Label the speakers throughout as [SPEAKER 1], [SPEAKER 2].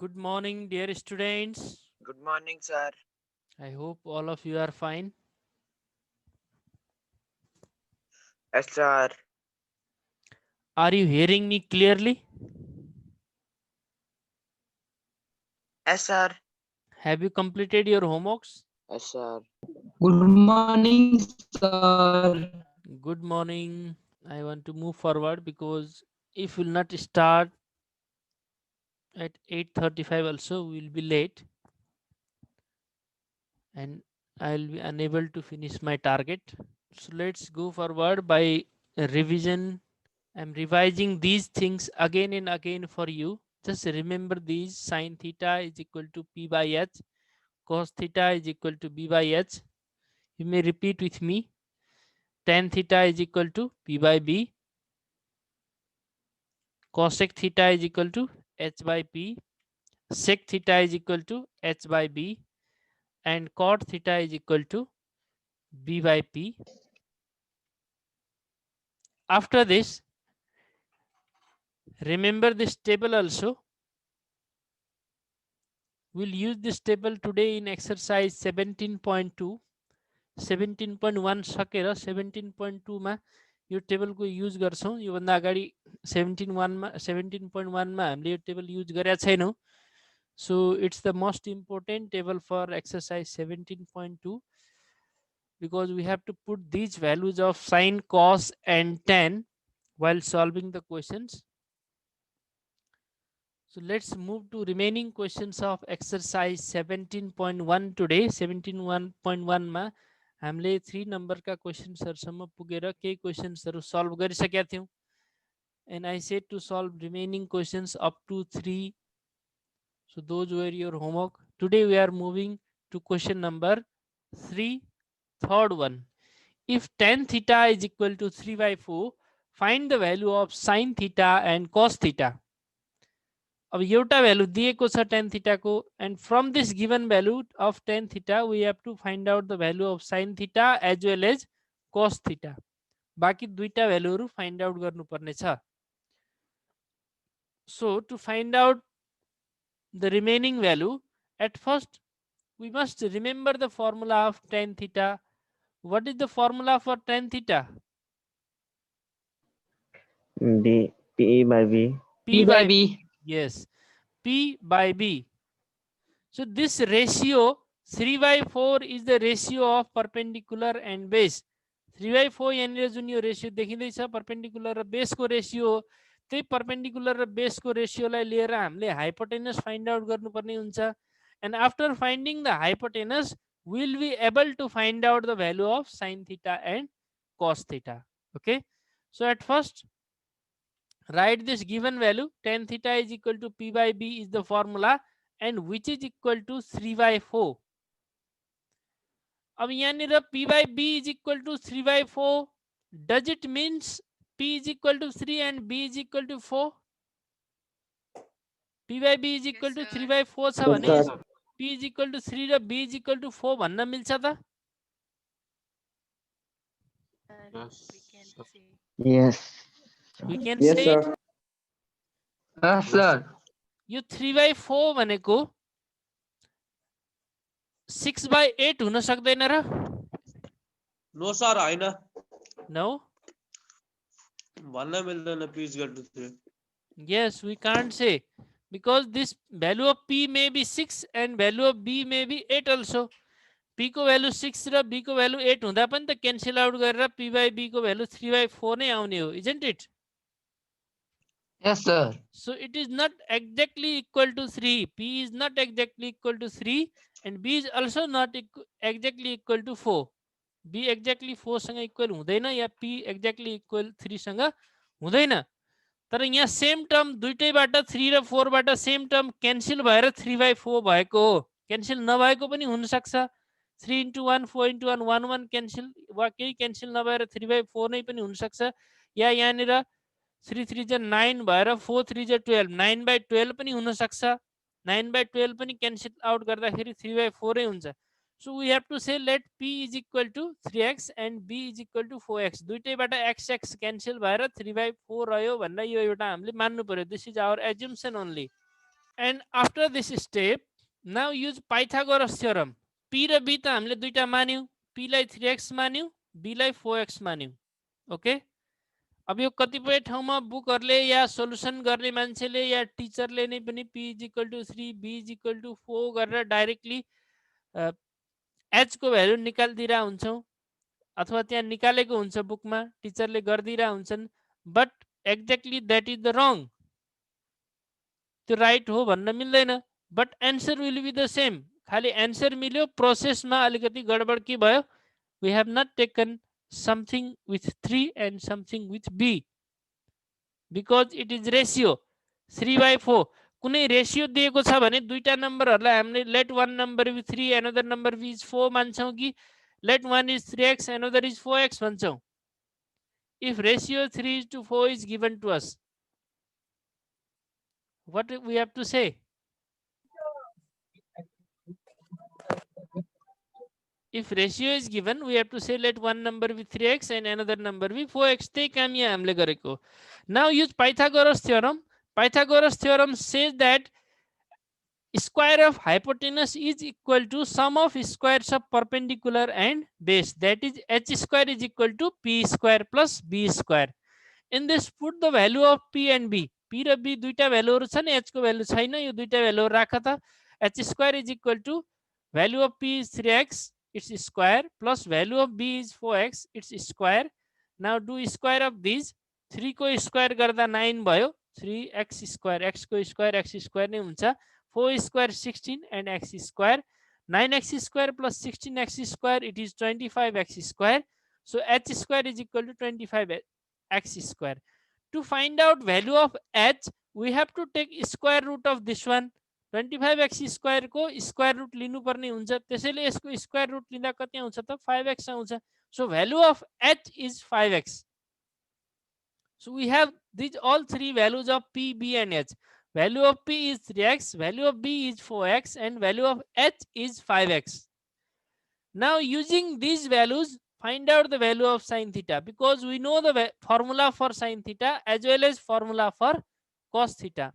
[SPEAKER 1] Good morning, dear students.
[SPEAKER 2] Good morning, sir.
[SPEAKER 1] I hope all of you are fine.
[SPEAKER 2] Yes, sir.
[SPEAKER 1] Are you hearing me clearly?
[SPEAKER 2] Yes, sir.
[SPEAKER 1] Have you completed your homeworks?
[SPEAKER 2] Yes, sir.
[SPEAKER 3] Good morning, sir.
[SPEAKER 1] Good morning. I want to move forward because if we'll not start at 8:35 also, we will be late and I'll be unable to finish my target. So let's go forward by revision. I'm revising these things again and again for you. Just remember these: sine theta is equal to P by H, cos theta is equal to B by H. You may repeat with me. Tan theta is equal to P by B. Cosec theta is equal to H by P. Sec theta is equal to H by B. And cot theta is equal to B by P. After this, remember this table also. We'll use this table today in exercise 17.2. 17.1 सकेर 17.2 मा यो टेबलको use गर्छौँ। योभन्दा अगाडि 17.1 मा हामीले यो table use गरेका छैनौँ। So it's the most important table for exercise 17.2 because we have to put these values of sine, cos and tan while solving the questions. So let's move to remaining questions of exercise 17.1 today. 17.1 मा हामीले 3 नम्बरका क्वेसन्सहरुसम्म पुगेर केही क्वेसन्सहरु solve गरिसकेका थियौं. And I said to solve remaining questions up to 3. So those were your homework. Today we are moving to question number 3, third one. If tan theta is equal to 3 by 4, find the value of sin theta and cos theta. अब एउटा value दिएको छ tan theta को, and from this given value of tan theta we have to find out the value of sin theta as well as cos theta. बाँकी दुईटा भ्यालुहरु find out गर्नुपर्ने छ. So to find out the remaining value, at first we must remember the formula of tan theta. What is the formula for tan theta?
[SPEAKER 2] B. P by B.
[SPEAKER 1] P
[SPEAKER 3] P
[SPEAKER 1] by
[SPEAKER 3] by B.
[SPEAKER 1] yes, P by B. So this ratio 3 by 4 is the ratio of perpendicular and base. 3 by 4 यहाँनिर जुन यो ratio देखिँदैछ perpendicular र base को ratio हो. त्यही perpendicular र base को रेसियोलाई लिएर हामीले hypotenuse find out गर्नुपर्ने हुन्छ. And after finding the hypotenuse, we will be able to find out the value of sin theta and cos theta. Okay. So at first, write this given value. Tan theta is equal to P by B is the formula, and which is equal to 3 by 4. अब यहाँनिर P by B is equal to 3 by 4. Does it means P is equal to 3 and B is equal to 4? P by B is equal to 3 by 4 छ भने
[SPEAKER 2] Yes, sir.
[SPEAKER 1] P is equal to 3 raw B is equal to 4 भन्न मिल्छ त?
[SPEAKER 2] Yes.
[SPEAKER 1] We can
[SPEAKER 2] Yes,
[SPEAKER 1] say it.
[SPEAKER 2] sir.
[SPEAKER 3] Yes, sir.
[SPEAKER 1] Yo 3 by 4 भनेको 6 by 8 हुन सक्दैन र?
[SPEAKER 4] No sir होइन
[SPEAKER 1] No.
[SPEAKER 4] भन्न मिल्दैन पिच गर्नु.
[SPEAKER 1] Yes, we can't say because this value of P may be 6 and value of B may be 8 also. P को value 6 र B को value 8 हुँदा पनि त cancel out गरेर P by B को value 3 by 4 नै आउने हो, isn't it?
[SPEAKER 3] Yes, sir.
[SPEAKER 1] So it is not exactly equal to 3. P is not exactly equal to 3 and B is also not exactly equal to 4. B exactly 4 सँग equal हुँदैन या P exactly equal 3 सँग हुँदैन. तर यहाँ same term दुईटैबाट 3 र 4 बाट same term cancel भएर 3 by 4 भएको हो. क्यान्सल नभएको पनि हुन सक्छ. 3 into 1 4 into 1 1 1 क्यान्सल वा केही क्यान्सल नभएर 3 by 4 नै पनि हुन सक्छ. या यहाँनिर 3 3 जा 9 भएर 4 3 जा 12 9 by 12 पनि हुन सक्छ. 9 by 12 पनि क्यान्सल आउट गर्दाखेरि 3 by 4 नै हुन्छ. So we have to say let P is equal to 3x and B is equal to 4x. दुईटैबाट x x cancel भएर 3 by 4 रह्यो भनेर यो एउटा हामीले मान्नु पर्यो. This is our assumption only. And after this step, now use Pythagoras theorem. P raw B त हामीले दुईटा मान्यौं, P लाई 3x मान्यौं, B लाई 4x मान्यौं. ओके, अब यो कतिपय ठाउँमा बुकहरुले या सोलुसन गर्ने मान्छेले या टिचरले नै पनि P = 3, B = 4 गरेर डाइरेक्टली h को भ्यालु निकाल्दिरा हुन्छौं अथवा त्यहाँ निकालेको हुन्छ बुकमा, टिचरले गर्दिरा हुन्छन्. But exactly that is the wrong. त्यो राइट हो भन्न मिल्दैन. But answer will be the same. खाली एन्सर मिल्यो, प्रोसेसमा अलिकति गडबड के भयो, we have not taken something with 3 and something with B because it is ratio 3/4. कुनै रेशियो दिएको छ भने दुईटा नम्बरहरुलाई हामीले let one number be 3 another number be 4 मान्छौं कि let one is 3x another is 4x भन्छौं. If ratio 3:4 is given to us, what we have to say? If ratio is given, we have to say let one number be 3x and another number be 4x. त्यही काम यहाँ हामीले गरेको. Now use Pythagoras theorem. Pythagoras theorem says that square of hypotenuse is equal to sum of squares of perpendicular and base. That is h square is equal to p square plus b square. In this put the value of p and b. P raw b दुईटा भ्यालुहरु छन्, h को value छैन. यो दुईटा भ्यालुहरु राख त. h square is equal to value of p is 3x, its square, plus value of b is 4x, its square. Now do square of these. 3 को square गर्दा 9 भयो. 3x square, x को square x square नै हुन्छ. 4 square 16 and x square. 9x square plus 16x square, it is 25x square. So h square is equal to 25x square. To find out value of h, we have to take square root of this one. 25x square को square root लिनु पर्ने हुन्छ. त्यसैले यसको square root लिँदा कति आउँछ त 5x आउँछ. So value of h is 5x. So we have these all three values of p, b and h. Value of p is 3x, value of b is 4x and value of h is 5x. Now using these values, find out the value of sin theta, because we know the formula for sin theta as well as formula for cos theta.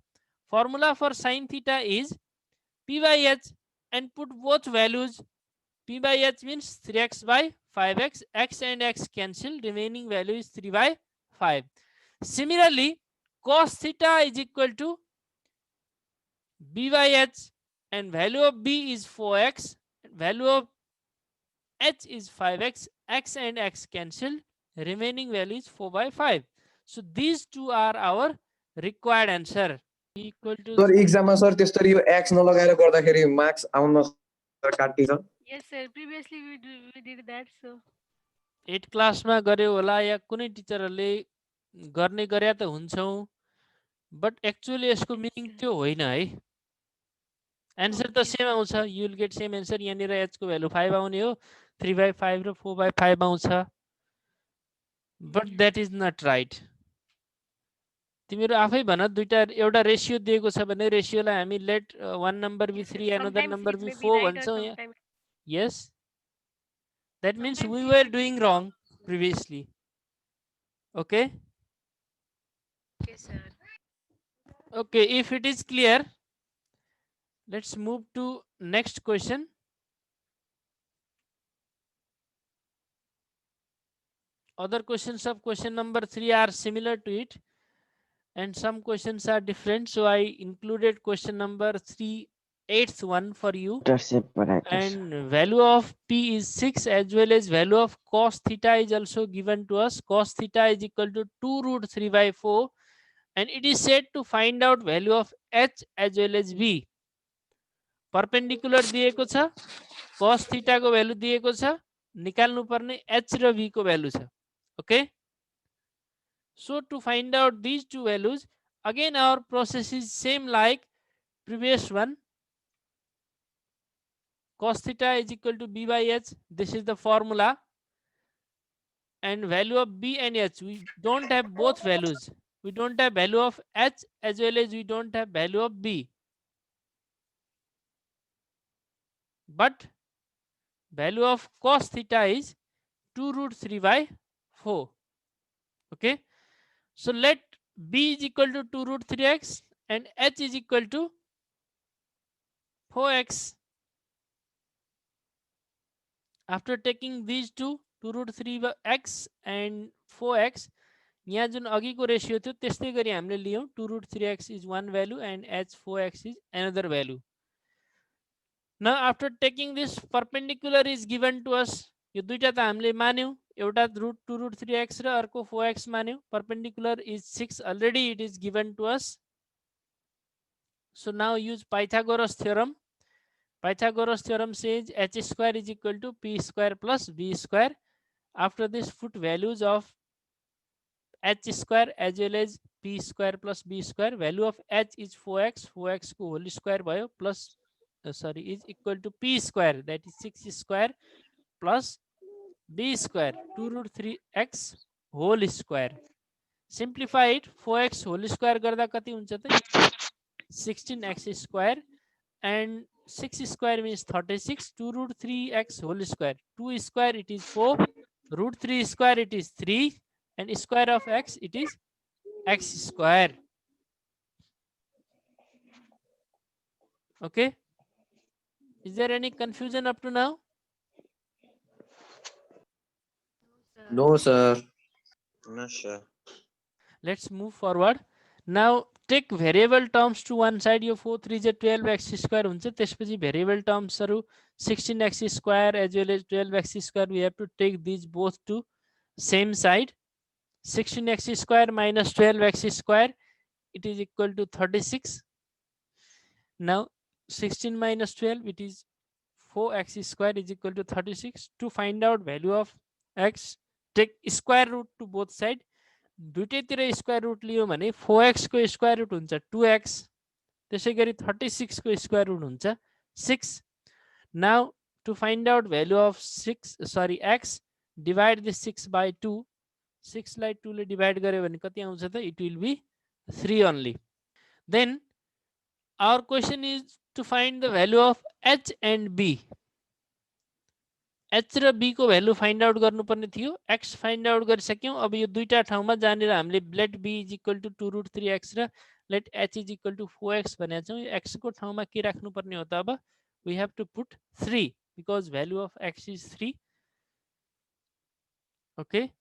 [SPEAKER 1] Formula for sin theta is p by h, and put both values. P by h means 3x by 5x, x and x cancel, remaining value is 3 by 5. Similarly, cos theta is equal to b by h, and value of b is 4x, value of h is 5x, x and x cancel, remaining value is 4 by 5. So these two are our required answer. Equal to
[SPEAKER 5] sir एक्जाममा sir त्यसरी यो x नलगाएर गर्दाखेरि marks आउन काटिन्छ.
[SPEAKER 6] Yes, sir. Previously we did that. So
[SPEAKER 1] 8 क्लासमा गर्यो होला या कुनै टिचरहरुले गर्ने गर्या त हुन्छौ, बट एक्चुअली यसको मिनिङ त्यो होइन है. एन्सर त सेम आउँछ, you will get same answer. यहाँनिर h को भ्यालु 5 आउने हो, 3 by 5 र 4 by 5 आउँछ. But that is not right. तिमीहरु आफै भन, दुईटा एउटा रेशियो दिएको छ भने रेशियोलाई हामी late one number be 3 another
[SPEAKER 6] sometimes
[SPEAKER 1] number
[SPEAKER 6] it
[SPEAKER 1] be
[SPEAKER 6] may be
[SPEAKER 1] 4
[SPEAKER 6] right or
[SPEAKER 1] भन्छौ.
[SPEAKER 6] sometimes
[SPEAKER 1] Yes, that means
[SPEAKER 6] sometimes
[SPEAKER 1] we
[SPEAKER 6] it
[SPEAKER 1] were
[SPEAKER 6] may
[SPEAKER 1] doing
[SPEAKER 6] be
[SPEAKER 1] wrong previously. Okay,
[SPEAKER 6] okay, sir.
[SPEAKER 1] okay, if it is clear, let's move to next question. Other questions of question number 3 are similar to it, and some questions are different, so I included question number 3, 8th one for you. And value of p is 6, as well as value of cos theta is also given to us. Cos theta is equal to 2 root 3 by 4, and it is said to find out value of h as well as b. Perpendicular दिएको छ, cos theta को value दिएको छ, निकाल्नु पर्ने h र b को value छ. Okay, so to find out these two values, again our process is same like previous one. Cos theta is equal to b by h. This is the formula. And value of b and h, we don't have both values. We don't have value of h as well as we don't have value of b. But value of cos theta is 2 root 3 by 4. Okay, so let b is equal to 2 root 3x and h is equal to 4x. After taking these two, 2 root 3 x and 4x, यहाँ जुन अघिको ratio थियो त्यस्तै गरी हामीले लियौं 2 root 3x is one value and h4x is another value. Now after taking this, perpendicular is given to us. यो दुईटा त हामीले मान्यौं, एउटा root 2 root 3x र अर्को 4x मान्यौं. Perpendicular is 6, already it is given to us. So now use Pythagoras theorem. Pythagoras theorem says h square is equal to p square plus b square. After this, put values of h square as well as p square plus b square. Value of h is 4x, 4x को whole square भयो plus is equal to p square, that is 6 square plus b square 2 root 3x whole square. Simplify it, 4x whole square गर्दा कति हुन्छ त 16x square and 6 square means 36. 2 root 3x whole square, 2 square it is 4, root 3 square it is 3, and square of x it is x square. Okay, is there any confusion up to now?
[SPEAKER 5] No, sir.
[SPEAKER 2] No, sir.
[SPEAKER 1] Let's move forward. Now take variable terms to one side. Yo 4 3 J 12x square हुन्छ, त्यसपछि variable terms हरु 16x square as well as 12x square, we have to take these both to same side. 16x square minus 12x square, it is equal to 36. Now 16 minus 12, it is 4x square is equal to 36. To find out value of x, take square root to both side. दुईटैतिर square root लियो भने 4x को square root हुन्छ 2x, त्यसैगरी 36 को square root हुन्छ 6. Now to find out value of x, divide this 6 by 2. 6 लाई 2 ले divide गर्यो भने कति आउँछ त, it will be 3 only. Then our question is to find the value of h and b. h र b को value find out गर्नुपर्ने थियो, x फाइन्ड आउट गरिसक्यौं. अब यो दुईटा ठाउँमा जानेर हामीले let b is equal to 2 root 3x raw let h is equal to 4x भनेका छौं. यो x को ठाउँमा के राख्नुपर्ने हो त, अब we have to put 3 because value of x is 3. Okay,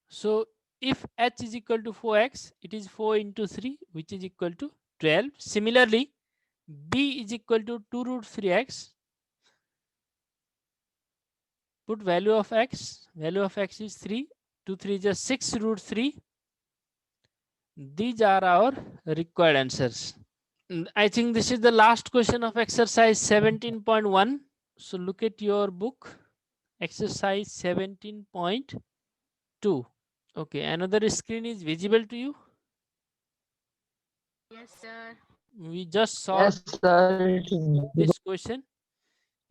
[SPEAKER 1] so if h is equal to 4x, it is 4 into 3 which is equal to 12. Similarly, b is equal to 2 root 3x. Put value of x. Value of x is 3. 2 3 is 6 root 3. These are our required answers. I think this is the last question of exercise 17.1. So look at your book. Exercise 17.2. Okay, another screen is visible to you.
[SPEAKER 6] Yes, sir.
[SPEAKER 1] We just solved
[SPEAKER 3] Yes, sir.
[SPEAKER 1] this question.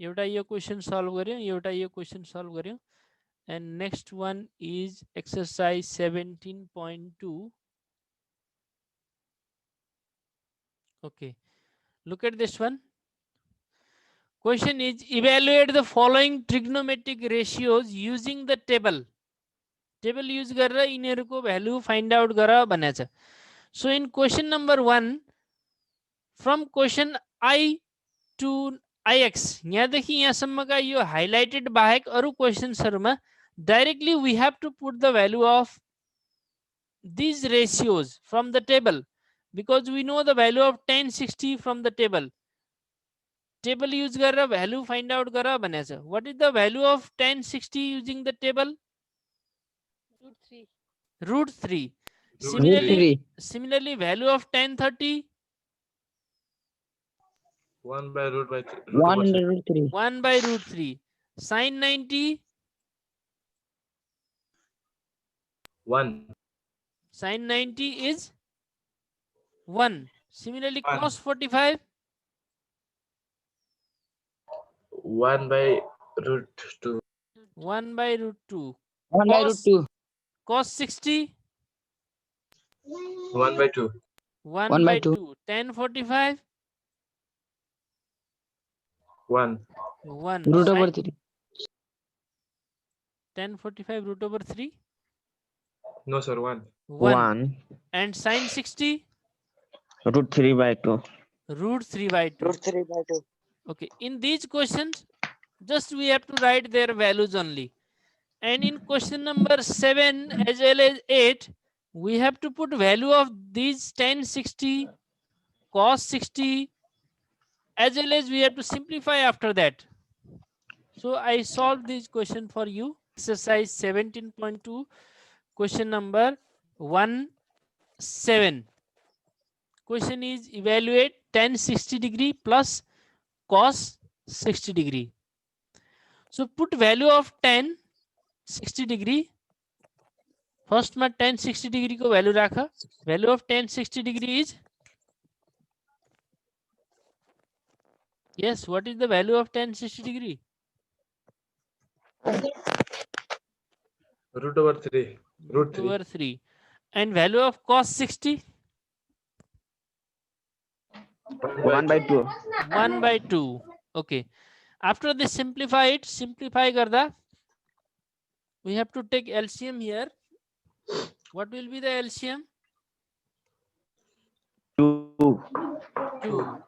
[SPEAKER 1] एउटा यो question solve गर्यौं, एउटा यो question solve गर्यौं. And next one is exercise 17.2. Okay, look at this one. Question is evaluate the following trigonometric ratios using the table. Table use गरेर यिनीहरुको value find out गर भनेको छ. So in question number 1, from question I to ix, यहाँदेखि यहाँसम्मका यो highlighted बाहेक अरु क्वेशन्सहरुमा directly we have to put the value of these ratios from the table because we know the value of tan 60 from the table. Table use गरेर value find out गर भनेको छ. What is the value of tan 60 using the table?
[SPEAKER 6] Root 3.
[SPEAKER 1] Root 3.
[SPEAKER 3] Root 3.
[SPEAKER 1] Similarly, value of tan 30?
[SPEAKER 7] 1 by root by
[SPEAKER 3] 1 under root 3.
[SPEAKER 1] 1 by root 3. Sin 90?
[SPEAKER 7] 1.
[SPEAKER 1] Sin 90 is 1. Similarly,
[SPEAKER 7] 1.
[SPEAKER 1] cos 45?
[SPEAKER 7] 1 by root 2.
[SPEAKER 1] 1 by root 2.
[SPEAKER 3] 1 by root 2.
[SPEAKER 1] Cos 60?
[SPEAKER 7] 1 by 2.
[SPEAKER 1] 1 by 2. Tan 45?
[SPEAKER 7] 1.
[SPEAKER 1] 1.
[SPEAKER 3] Root over
[SPEAKER 1] Sin
[SPEAKER 3] 3.
[SPEAKER 1] tan 45 root over 3?
[SPEAKER 7] No, sir, 1.
[SPEAKER 1] 1.
[SPEAKER 2] 1.
[SPEAKER 1] And sin 60?
[SPEAKER 2] Root 3 by 2.
[SPEAKER 1] Root 3 by 2.
[SPEAKER 2] Root 3 by 2.
[SPEAKER 1] Okay, in these questions, just we have to write their values only. And in question number 7 as well as 8, we have to put value of these tan 60, cos 60, as well as we have to simplify after that. So I solved this question for you. Exercise 17.2, question number 17. Question is evaluate tan 60 degree plus cos 60 degree. So put value of tan 60 degree. First में tan 60 degree को value रखा. Value of tan 60 degree is, yes, what is the value of tan 60 degree?
[SPEAKER 7] Root over 3. Root 3.
[SPEAKER 1] Over 3. And value of cos 60?
[SPEAKER 2] 1 by 2.
[SPEAKER 1] 1 by 2. Okay. After this, simplify it. Simplify karda. We have to take LCM here. What will be the LCM?
[SPEAKER 2] 2.
[SPEAKER 1] 2.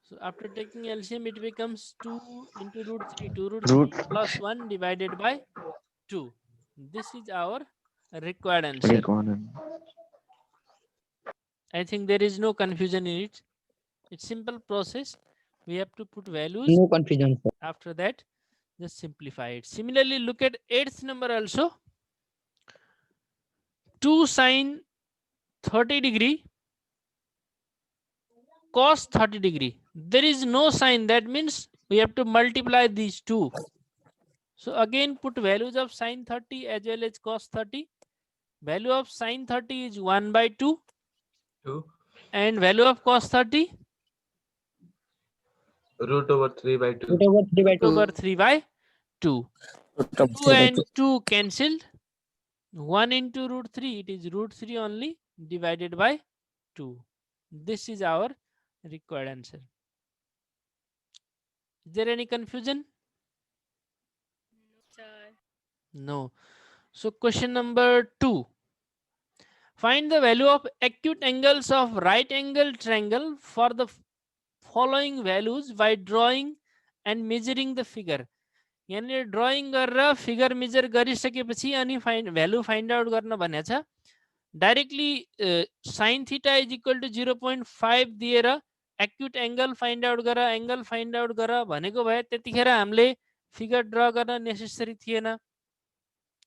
[SPEAKER 1] So after taking LCM, it becomes 2 into root 3. 2 root 3 plus 1 divided by 2. This is our required answer. I think there is no confusion in it. It's simple process. We have to put values.
[SPEAKER 3] No confusion, sir.
[SPEAKER 1] After that, just simplify it. Similarly, look at 8th number also. 2 sin 30 degree cos 30 degree. There is no sign. That means we have to multiply these two. So again, put values of sin 30 as well as cos 30. Value of sin 30 is 1 by 2.
[SPEAKER 7] 2.
[SPEAKER 1] And value of cos 30?
[SPEAKER 7] Root over 3 by 2.
[SPEAKER 3] Root over 3 by 2.
[SPEAKER 1] Over 3 by 2. 2 and 2 cancelled. 1 into root 3, it is root 3 only divided by 2. This is our required answer. Is there any confusion?
[SPEAKER 6] Sir.
[SPEAKER 1] No. So question number 2. Find the value of acute angles of right angle triangle for the following values by drawing and measuring the figure. यानी drawing गरेर figure measure गरिसकेपछि अनि value find out गर्न भनेको छ. Directly sin theta is equal to 0.5 दिएर acute angle find out गर, angle find out गर भनेको भए त्यतिखेर हामीले फिगर ड्रा गर्न नेसेसरी थिएन.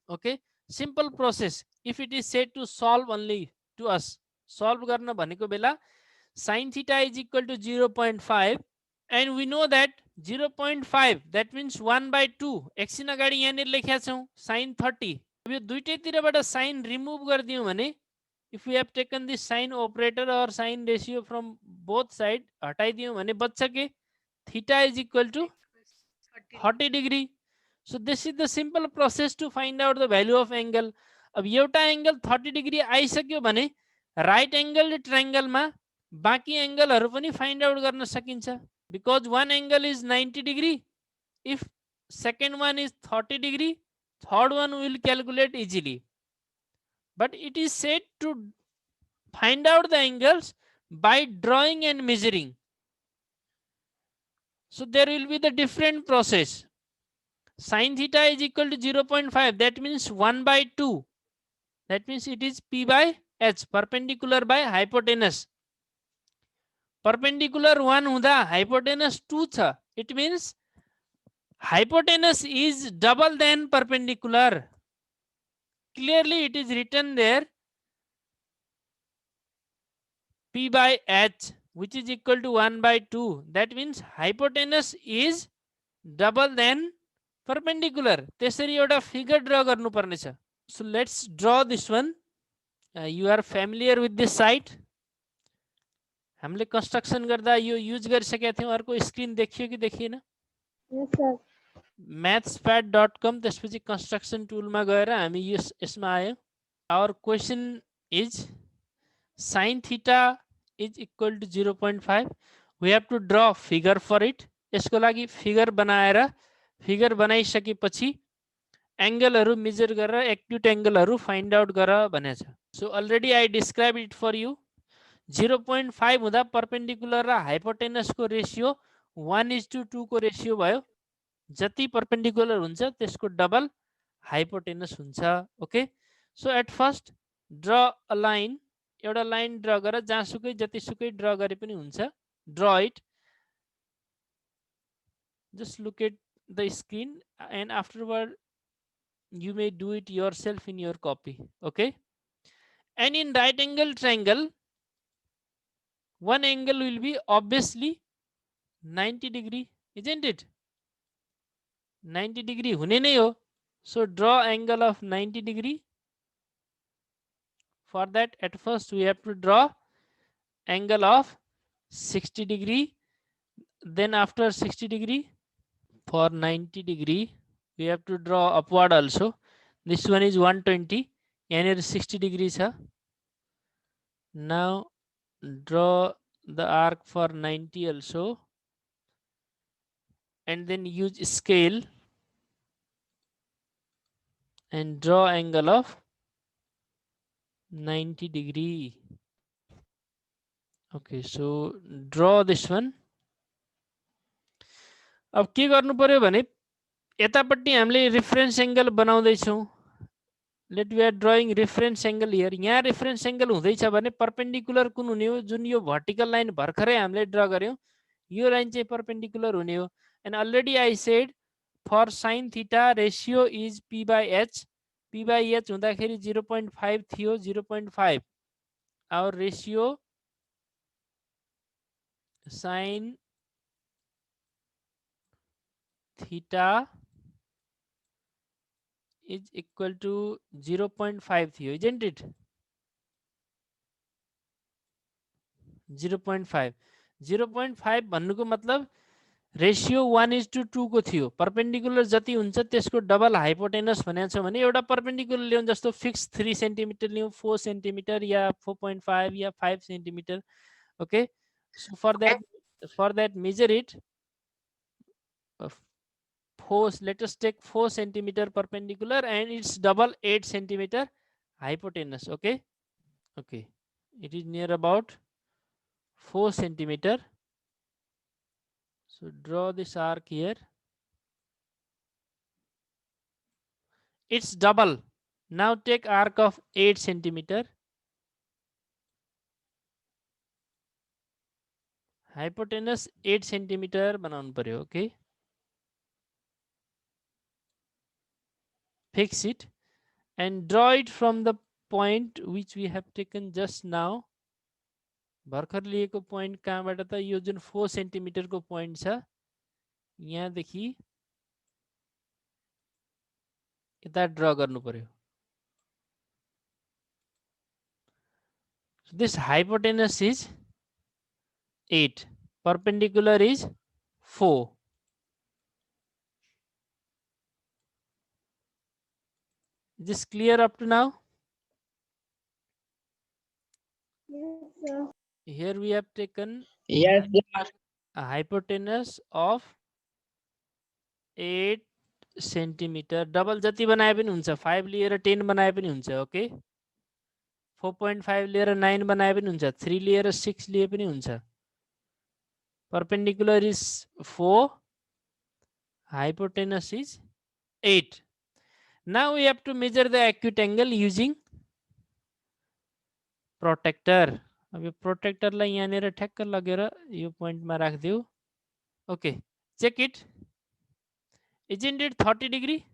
[SPEAKER 1] Okay, simple process. If it is set to solve only to us, solve गर्न भनेको बेला sin theta is equal to 0.5 and we know that 0.5 that means 1 by 2. एकछिन अगाडि यहाँनिर लेखेका छौं sin 30. अब यो दुईटैतिरबाट sin रिमुभ गरिदियौं भने, if we have taken this sin operator or sin ratio from both side, हटाइदियौं भने बच्छ के theta is equal to 40 degree. So this is the simple process to find out the value of angle. अब एउटा angle 30 degree आइसक्यो भने right angle triangle मा बाकी एंगलहरु पनि फाइन्ड आउट गर्न सकिन्छ. Because one angle is 90 degree. If second one is 30 degree, third one will calculate easily. But it is said to find out the angles by drawing and measuring. So there will be the different process. Sin theta is equal to 0.5. That means 1 by 2. That means it is P by H, perpendicular by hypotenuse. Perpendicular 1 हुँदा hypotenuse 2 छ. It means hypotenuse is double than perpendicular. Clearly it is written there P by H, which is equal to 1 by 2. That means hypotenuse is double than perpendicular. त्यसरी एउटा figure draw गर्नु पर्ने छ. So let's draw this one. You are familiar with this site. हामीले construction गर्दा यो use गरिसकेका थियौं. अर्को स्क्रिन देखियो कि देखिएन?
[SPEAKER 6] Yes, sir.
[SPEAKER 1] mathspad.com त्यसपछि कंस्ट्रक्सन टुलमा गएर हामी यसमा आयौं. Our question is sin theta is equal to 0.5. We have to draw figure for it. यसको लागि फिगर बनाएर फिगर बनाइसकेपछि एंगलहरु मेजर गरेर एक्युट एंगलहरु फाइन्ड आउट गर भनेछ. So already I described it for you. 0.5 हुँदा परपेन्डिकुलर र हाइपोटेनस को रेशियो 1:2 को ratio भयो। जति परपेन्डिकुलर हुन्छ त्यसको डबल हाइपोटेनस हुन्छ। ओके, सो एट फर्स्ट ड्र अ लाइन, एउटा लाइन ड्र गर, जहाँसुकै जतिसुकै ड्र गरे पनि हुन्छ। ड्र it, just look at the screen and afterward you may do it yourself in your copy. Okay, and in right angle triangle one angle will be obviously 90 degree, isn't it? 90 degree हुने नै हो। So draw angle of 90 degree. For that at first we have to draw angle of 60 degree, then after 60 degree for 90 degree we have to draw upward also. This one is 120 and here 60 degrees. Now draw the arc for 90 also and then use scale and draw angle of 90 degree. Okay, so draw this one. अब के गर्नु पर्यो भने यतापट्टि हामीले reference angle बनाउँदै छौं। Let we are drawing reference angle here. यहाँ रेफरेन्स एंगल हुँदैछ भने परपेन्डिकुलर कुन हुने हो? जुन यो भर्टिकल लाइन भर्खरै हामीले ड्रा गर्यौं यो लाइन चाहिँ परपेन्डिकुलर हुने हो। And already I said for sin theta ratio is p/h। p/h हुँदाखेरि 0.5 थियो, 0.5 our ratio sin theta is equal to 0.5 थियो, isn't it? 0.5 0.5 भन्नुको मतलब रेशियो 1:2 को थियो। परपेन्डिकुलर जति हुन्छ त्यसको डबल हाइपोटेनस भनेको छ भने एउटा परपेन्डिकुलर ल्याउँ, जस्तो फिक्स 3 सेन्टिमिटर ल्याउँ, 4 सेन्टिमिटर या 4.5 या 5 centimetre. Okay, so for that measure it, let us take 4 centimeter perpendicular and its double 8 centimeter hypotenuse. Okay, okay, it is near about 4 centimeter. So draw this arc here. It's double. Now take arc of 8 centimeter. Hypotenuse 8 centimeter बनाउनु पर्यो। Okay, fix it and draw it from the point which we have taken just now. भर्खर लिएको point कहाँबाट त? यो जुन 4 centimetre को point छ यहाँदेखि यता ड्रा गर्नु पर्यो। This hypotenuse is 8, perpendicular is 4. Is this clear up to now?
[SPEAKER 6] Yes, sir.
[SPEAKER 1] Here we have taken
[SPEAKER 3] Yes, sir.
[SPEAKER 1] a hypotenuse of 8 centimeter. Double जति बनाए पनि हुन्छ, 5 लिएर 10 बनाए पनि हुन्छ। ओके, 4.5 लिएर 9 बनाए पनि हुन्छ, 3 लिएर 6 लिए पनि हुन्छ। Perpendicular is 4, hypotenuse is 8. Now we have to measure the acute angle using protractor. अब यो प्रोट्रेक्टर लाई यहाँनिर ठ्याक्क लगेर यो point मा राख्दियौ। Okay, check it. Isn't it 30 degree?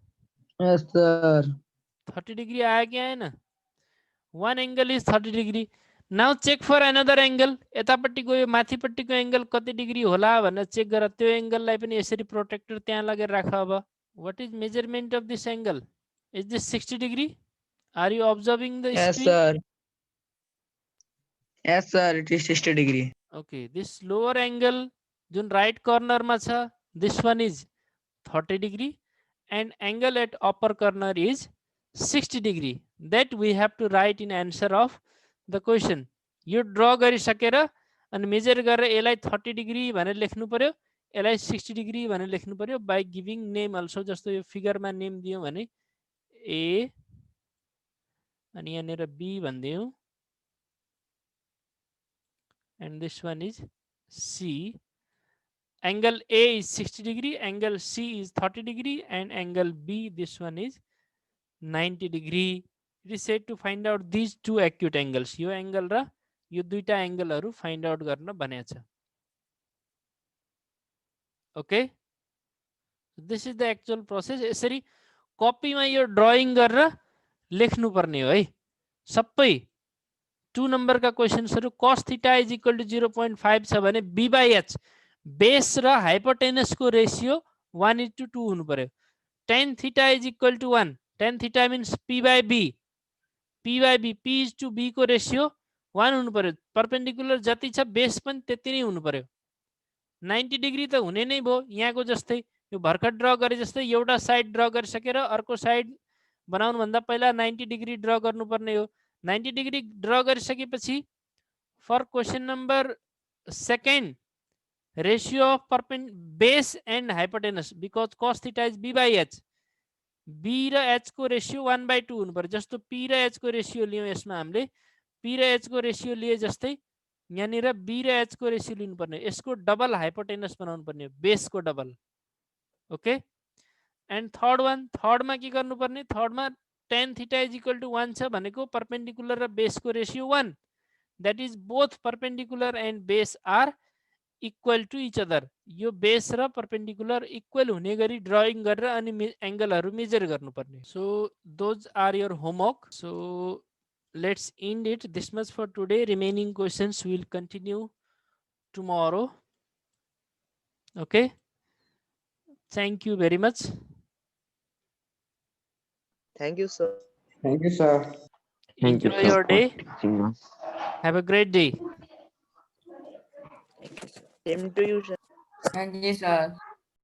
[SPEAKER 3] Yes, sir.
[SPEAKER 1] 30 degree आयो कि आएन? One angle is 30 degree. Now check for another angle. यतापट्टिको यो माथिपट्टिको एंगल कति डिग्री होला भनेर चेक गर। त्यो एंगललाई पनि यसरी प्रोट्रेक्टर त्यहाँ लगेर राख। अब what is measurement of this angle? Is this 60 degree? Are you observing the
[SPEAKER 3] Yes,
[SPEAKER 1] screen?
[SPEAKER 3] sir. Yes, sir. It is 60 degree.
[SPEAKER 1] Okay, this lower angle Jun right corner मा छ, this one is 30 degree and angle at upper corner is 60 degree. That we have to write in answer of the question. Yo draw गरिसकेर अनि measure गरेर यसलाई 30 degree भनेर लेख्नु पर्यो, यसलाई 60 degree भनेर लेख्नु पर्यो by giving name also. जस्तो यो फिगर मा नेम दियौ भने A अनि यहाँनिर B भनिदियौ and this one is C. Angle A is 60 degree, angle C is 30 degree, and angle B, this one is 90 degree. It is said to find out these two acute angles. Yo angle र यो दुईटा एंगलहरु find out गर्न भनेको छ. Okay, this is the actual process. यसरी कपीमा यो drying गरेर लेख्नु पर्ने हो है. सबै 2 नम्बर का क्वेशन्सहरु cos theta is equal to 0.5 छ भने b by h बेस र हाइपोटेनस को रेशियो 1:2 हुनु पर्यो. tan theta is equal to 1. tan theta means p by b. p by b, p is to b को रेशियो 1 हुनु पर्यो. परपेंडिकुलर जति छ बेस पनि त्यति नै हुनु पर्यो. 90 डिग्री त हुने नै भयो. यहाँको जस्तै यो भर्खर ड्रा गरे जस्तै एउटा साइड ड्रा गरिसकेर अर्को साइड बनाउनु भन्दा पहिला 90 डिग्री ड्रा गर्नुपर्ने हो. 90 डिग्री ड्रा गरिसकेपछि for question number second ratio of base and hypotenuse because cos theta is b by h. b र h को रेशियो 1/2 हुनु पर्यो. जस्तो p र h को रेशियो लियौ यसमा हामीले p र h को रेशियो लिए जस्तै यहाँनिर b र h को रेशियो लिनु पर्ने. यसको डबल हाइपोटेनस बनाउनु पर्ने, बेस को double. Okay, and third one, third मा के गर्नु पर्ने? थर्ड मा tan theta is equal to 1 छ भनेको परपेंडिकुलर र बेस को ratio 1. that is both perpendicular and base are equal to each other. यो बेस र परपेंडिकुलर इक्वल हुने गरी ड्राइङ गरेर अनि एंगलहरु मेजर गर्नुपर्ने. So those are your homework. So let's end it this much for today. Remaining questions will continue tomorrow. Okay, thank you very much.
[SPEAKER 2] Thank you, sir.
[SPEAKER 3] Thank you, sir.
[SPEAKER 2] Thank you,
[SPEAKER 1] Enjoy
[SPEAKER 2] sir,
[SPEAKER 1] your
[SPEAKER 2] for
[SPEAKER 1] day.
[SPEAKER 2] teaching us.
[SPEAKER 1] Have a great day.
[SPEAKER 2] Same to you, sir.
[SPEAKER 3] Thank you, sir.